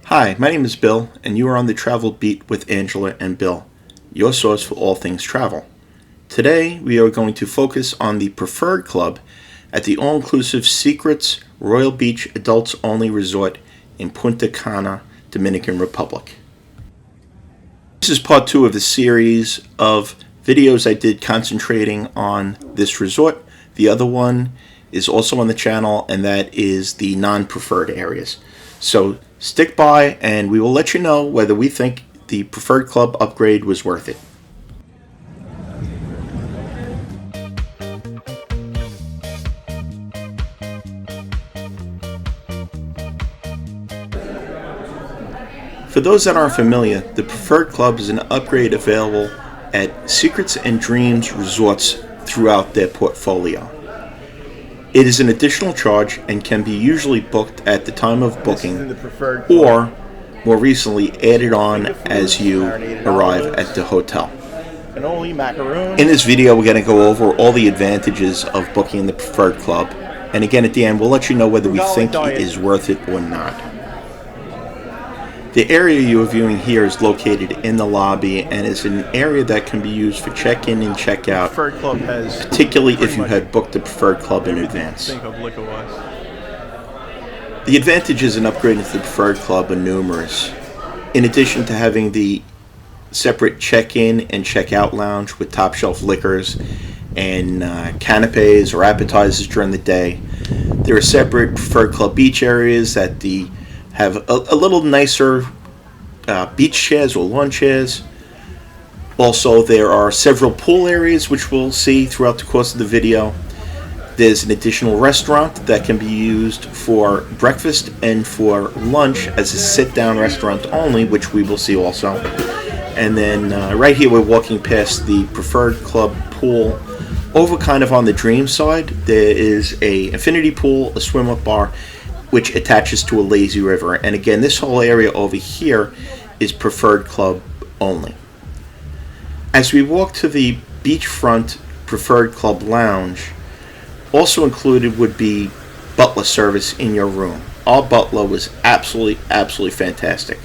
Hi, my name is Bill, and you are on the Travel Beat with Angela and Bill, your source for all things travel. Today, we are going to focus on the Preferred Club at the all-inclusive Secrets Royal Beach Adults Only Resort in Punta Cana, Dominican Republic. This is part 2 of the series of videos I did concentrating on this resort. The other one is also on the channel, and that is the non-preferred areas. So stick by and we will let you know whether we think the Preferred Club upgrade was worth it. For those that aren't familiar, the Preferred Club is an upgrade available at Secrets and Dreams resorts throughout their portfolio. It is an additional charge and can be usually booked at the time of booking or, more recently, added on as you arrive at the hotel. In this video, we're going to go over all the advantages of booking the Preferred Club, and again at the end, we'll let you know whether we think it is worth it or not. The area you are viewing here is located in the lobby and is an area that can be used for check-in and check-out, particularly if you had booked the Preferred Club in advance. The advantages in upgrading to the Preferred Club are numerous. In addition to having the separate check-in and check-out lounge with top-shelf liquors and canapes or appetizers during the day, there are separate Preferred Club beach areas that have a little nicer beach chairs or lawn chairs. Also, there are several pool areas which we'll see throughout the course of the video. There's an additional restaurant that can be used for breakfast and for lunch as a sit-down restaurant only, which we will see also. And then right here we're walking past the Preferred Club pool. Over kind of on the Dream side, there is a infinity pool, a swim-up bar, which attaches to a lazy river. And again, this whole area over here is Preferred Club only. As we walk to the beachfront Preferred Club lounge, also included would be Butler service in your room. Our butler was absolutely fantastic.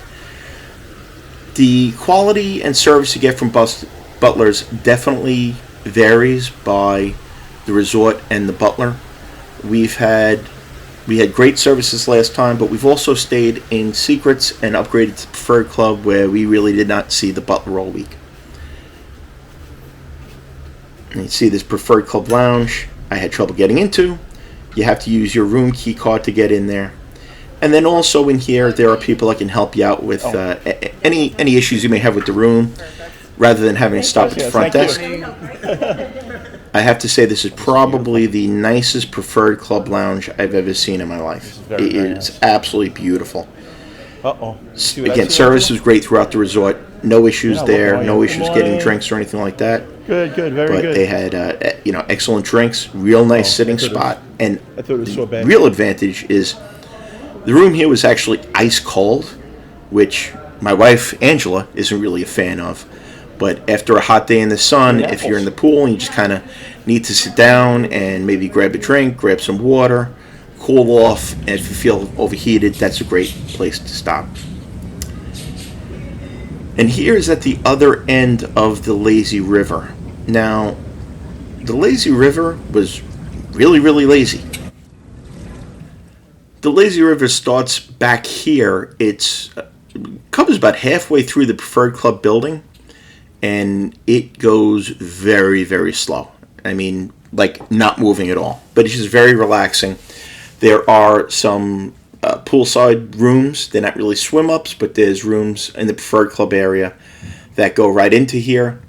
The quality and service you get from butlers definitely varies by the resort and the butler. We had great services last time, but we've also stayed in Secrets and upgraded to Preferred Club where we really did not see the butler all week. And you see this Preferred Club lounge I had trouble getting into. You have to use your room key card to get in there. And then also in here there are people that can help you out with any issues you may have with the room rather than having to stop at the front desk. I have to say this is probably the nicest Preferred Club lounge I've ever seen in my life. It is absolutely beautiful. Again, service was great throughout the resort. No issues there. No issues getting drinks or anything like that. Very good. But they had excellent drinks, real nice sitting spot. And the real advantage is the room here was actually ice cold, which my wife Angela isn't really a fan of. But after a hot day in the sun, if you're in the pool and you just kind of need to sit down and maybe grab a drink, grab some water, cool off, and if you feel overheated, that's a great place to stop. And here is at the other end of the lazy river. Now, the lazy river was really lazy. The lazy river starts back here. It covers about halfway through the Preferred Club building. And it goes very slow. I mean, like not moving at all. But it's just very relaxing. There are some poolside rooms. They're not really swim-ups, but there's rooms in the Preferred Club area that go right into here.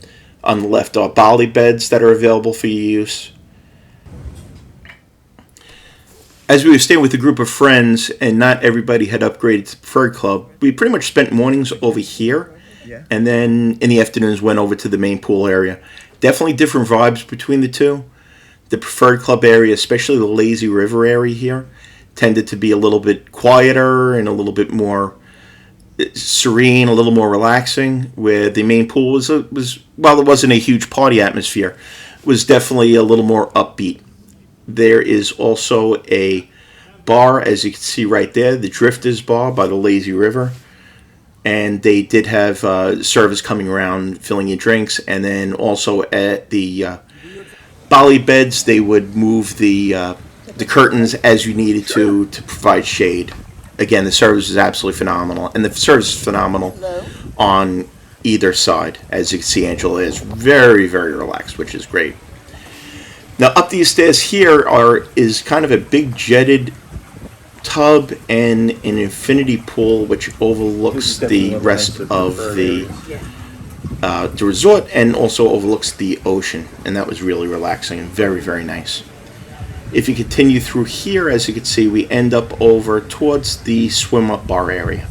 On the left are Bali beds that are available for your use. As we were staying with a group of friends and not everybody had upgraded to the Preferred Club, we pretty much spent mornings over here. And then in the afternoons went over to the main pool area. Definitely different vibes between the two. The Preferred Club area, especially the lazy river area here, tended to be a little bit quieter and a little bit more serene, a little more relaxing, where the main pool was while it wasn't a huge party atmosphere, was definitely a little more upbeat. There is also a bar, as you can see right there, the Drifters Bar by the Lazy River. And they did have service coming around filling your drinks, and then also at the Bali beds they would move the curtains as you needed to provide shade. Again, the service is absolutely phenomenal, and the service is phenomenal on either side. As you can see, Angela is very, very relaxed, which is great. Now, up these stairs here is kind of a big jetted tub and an infinity pool, which overlooks the rest of the resort and also overlooks the ocean, and that was really relaxing and very, very nice. If you continue through here, as you can see, we end up over towards the swim-up bar area.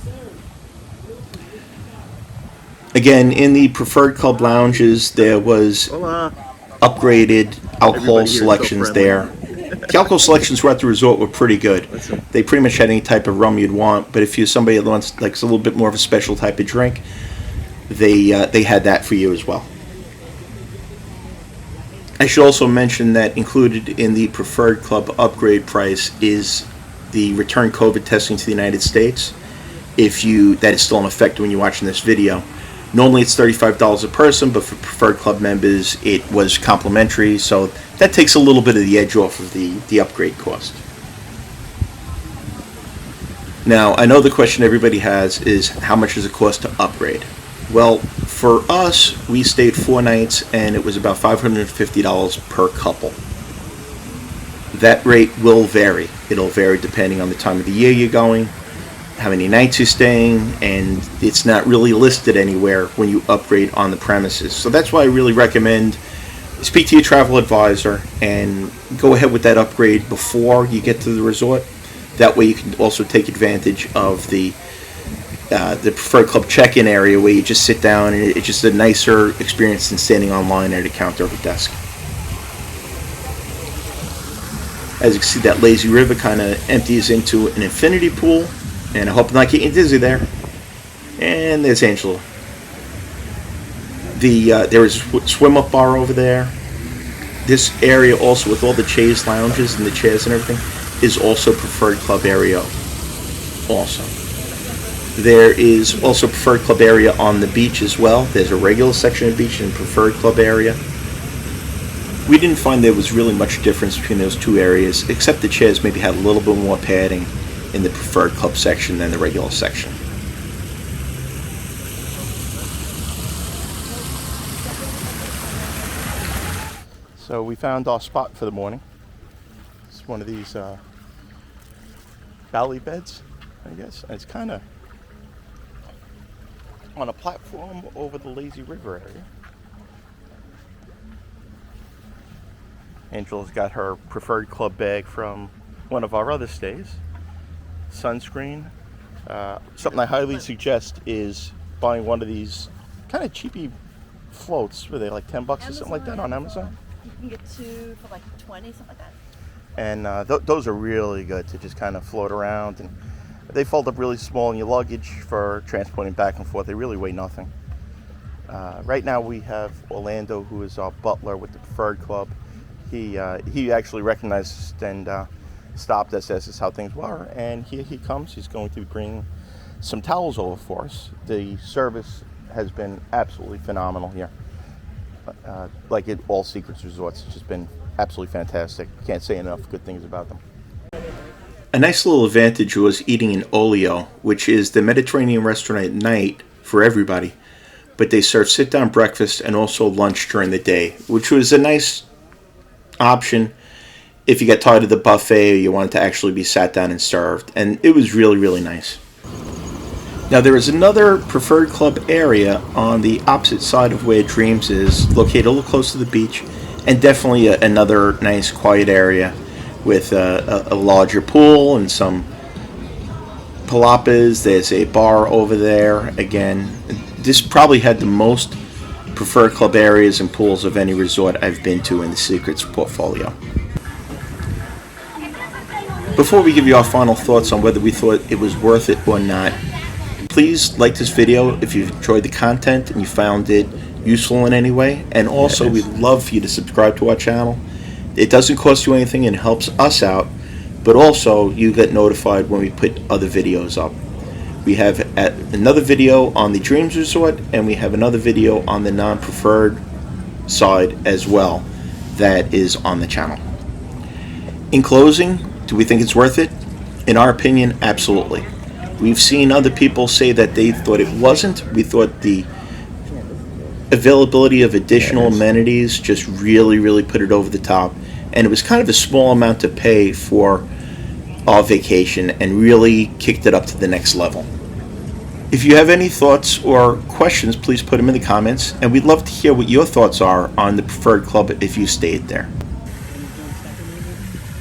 Again, in the preferred club lounges, there was upgraded alcohol selections there. The alcohol selections throughout the resort were pretty good. They pretty much had any type of rum you'd want, but if you're somebody that wants like a little bit more of a special type of drink, they had that for you as well. I should also mention that included in the preferred club upgrade price is the return COVID testing to the United States. That is still in effect when you're watching this video. Normally it's $35 a person, but for preferred club members it was complimentary, so that takes a little bit of the edge off of the upgrade cost. Now, I know the question everybody has is how much does it cost to upgrade? Well, for us, we stayed 4 nights and it was about $550 per couple. That rate will vary. It'll vary depending on the time of the year you're going, how many nights you're staying, and it's not really listed anywhere when you upgrade on the premises. So that's why I really recommend speak to your travel advisor and go ahead with that upgrade before you get to the resort. That way you can also take advantage of the preferred club check-in area where you just sit down and it's just a nicer experience than standing online at a counter or a desk. As you can see, that lazy river kind of empties into an infinity pool, and I hope I'm not getting dizzy there. And there's Angela. There is a swim-up bar over there. This area also, with all the chaise lounges and the chairs and everything, is also preferred club area also. There is also preferred club area on the beach as well. There's a regular section of the beach and preferred club area. We didn't find there was really much difference between those two areas, except the chairs maybe had a little bit more padding in the preferred club section than the regular section. So we found our spot for the morning. It's one of these valley beds, I guess. And it's kind of on a platform over the lazy river area. Angela's got her preferred club bag from one of our other stays. Sunscreen. Something I highly suggest is buying one of these kind of cheapy floats. Were they like $10 or something like that on Amazon? You can get 2 for like 20, something like that. And those are really good to just kind of float around, and they fold up really small in your luggage for transporting back and forth. They really weigh nothing. Right now we have Orlando, who is our butler with the preferred club. He actually recognized us and stopped us, asked us how things were, and here he comes. He's going to bring some towels over for us. The service has been absolutely phenomenal here. Like at all Secrets resorts, it's just been absolutely fantastic. Can't say enough good things about them. A nice little advantage was eating in Olio, which is the Mediterranean restaurant at night for everybody, but they serve sit-down breakfast and also lunch during the day, which was a nice option if you got tired of the buffet or you wanted to actually be sat down and served, and it was really, really nice. Now there is another preferred club area on the opposite side of where Dreams is, located a little close to the beach, and definitely another nice quiet area with a larger pool and some palapas. There's a bar over there. Again, this probably had the most preferred club areas and pools of any resort I've been to in the Secrets portfolio. Before we give you our final thoughts on whether we thought it was worth it or not, please like this video if you've enjoyed the content and you found it useful in any way, and also we'd love for you to subscribe to our channel. It doesn't cost you anything and it helps us out, but also you get notified when we put other videos up. We have another video on the Dreams Resort, and we have another video on the non-preferred side as well that is on the channel. In closing, do we think it's worth it? In our opinion, absolutely. We've seen other people say that they thought it wasn't. We thought the availability of additional amenities just really put it over the top, and it was kind of a small amount to pay for our vacation and really kicked it up to the next level. If you have any thoughts or questions, please put them in the comments, and we'd love to hear what your thoughts are on the preferred club if you stayed there.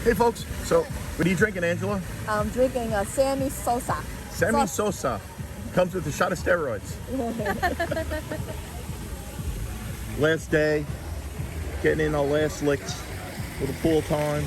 Hey folks, so what are you drinking, Angela? I'm drinking a Sammy Sosa. Sammy Sosa. Comes with a shot of steroids. Last day, getting in our last licks for the pool time.